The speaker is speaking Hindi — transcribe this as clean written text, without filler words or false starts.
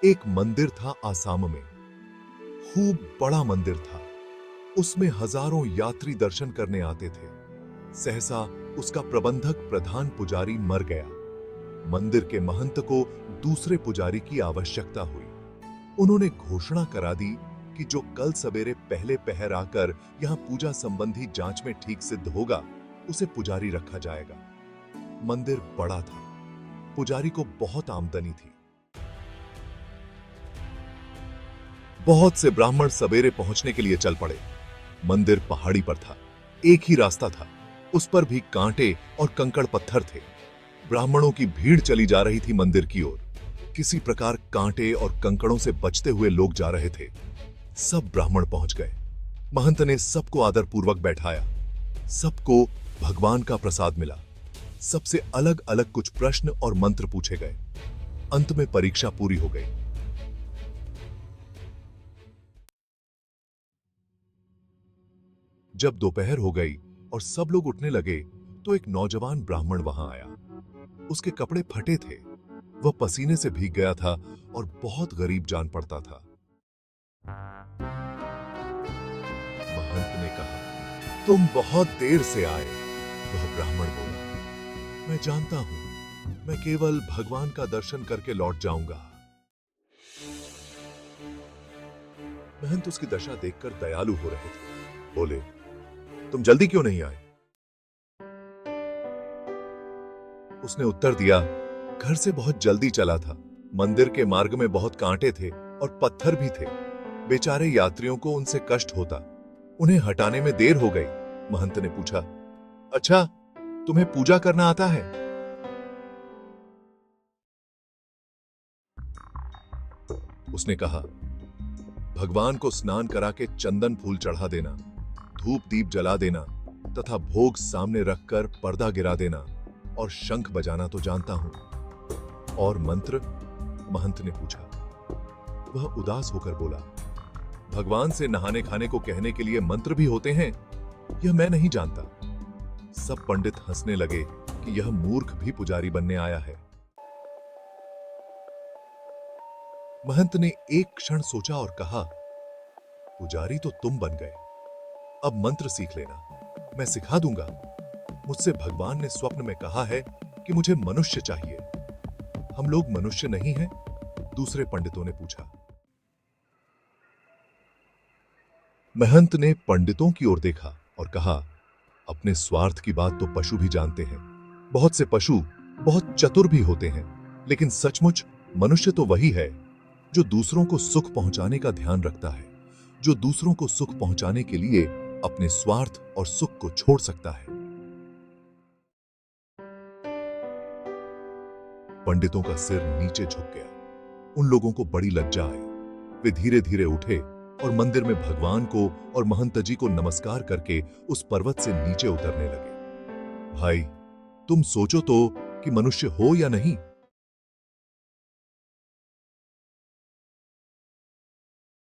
एक मंदिर था आसाम में। खूब बड़ा मंदिर था। उसमें हजारों यात्री दर्शन करने आते थे। सहसा उसका प्रबंधक प्रधान पुजारी मर गया। मंदिर के महंत को दूसरे पुजारी की आवश्यकता हुई। उन्होंने घोषणा करा दी कि जो कल सवेरे पहले पहर आकर यहां पूजा संबंधी जांच में ठीक सिद्ध होगा, उसे पुजारी रखा जाएगा। मंदिर बड़ा था। पुजारी को बहुत आमदनी थी। बहुत से ब्राह्मण सवेरे पहुंचने के लिए चल पड़े। मंदिर पहाड़ी पर था। एक ही रास्ता था। उस पर भी कांटे और कंकड़ पत्थर थे। ब्राह्मणों की भीड़ चली जा रही थी मंदिर की ओर। किसी प्रकार कांटे और कंकड़ों से बचते हुए लोग जा रहे थे। सब ब्राह्मण पहुंच गए। महंत ने सबको आदरपूर्वक बैठाया। सबको भगवान का प्रसाद मिला। सबसे अलग अलग कुछ प्रश्न और मंत्र पूछे गए। अंत में परीक्षा पूरी हो गई। जब दोपहर हो गई और सब लोग उठने लगे, तो एक नौजवान ब्राह्मण वहां आया। उसके कपड़े फटे थे। वह पसीने से भीग गया था और बहुत गरीब जान पड़ता था। महंत ने कहा, तुम बहुत देर से आए। वह ब्राह्मण बोला, मैं जानता हूं, मैं केवल भगवान का दर्शन करके लौट जाऊंगा। महंत उसकी दशा देखकर दयालु हो रहे थे। बोले, तुम जल्दी क्यों नहीं आए? उसने उत्तर दिया, घर से बहुत जल्दी चला था। मंदिर के मार्ग में बहुत कांटे थे और पत्थर भी थे। बेचारे यात्रियों को उनसे कष्ट होता। उन्हें हटाने में देर हो गई। महंत ने पूछा, अच्छा, तुम्हें पूजा करना आता है? उसने कहा, भगवान को स्नान करा के चंदन फूल चढ़ा देना, धूप दीप जला देना तथा भोग सामने रखकर पर्दा गिरा देना और शंख बजाना तो जानता हूं। और मंत्र? महंत ने पूछा। वह उदास होकर बोला, भगवान से नहाने खाने को कहने के लिए मंत्र भी होते हैं, यह मैं नहीं जानता। सब पंडित हंसने लगे कि यह मूर्ख भी पुजारी बनने आया है। महंत ने एक क्षण सोचा और कहा, पुजारी तो तुम बन गए, अब मंत्र सीख लेना, मैं सिखा दूंगा। मुझसे भगवान ने स्वप्न में कहा है कि मुझे मनुष्य चाहिए। हम लोग मनुष्य नहीं हैं? दूसरे पंडितों ने पूछा। महंत ने पंडितों की ओर देखा और कहा, अपने स्वार्थ की बात तो पशु भी जानते हैं। बहुत से पशु बहुत चतुर भी होते हैं, लेकिन सचमुच मनुष्य तो वही है जो दूसरों को सुख पहुंचाने का ध्यान रखता है, जो दूसरों को सुख पहुंचाने के लिए अपने स्वार्थ और सुख को छोड़ सकता है। पंडितों का सिर नीचे झुक गया। उन लोगों को बड़ी लज्जा आई। वे धीरे धीरे उठे और मंदिर में भगवान को और महंत जी को नमस्कार करके उस पर्वत से नीचे उतरने लगे। भाई, तुम सोचो तो कि मनुष्य हो या नहीं,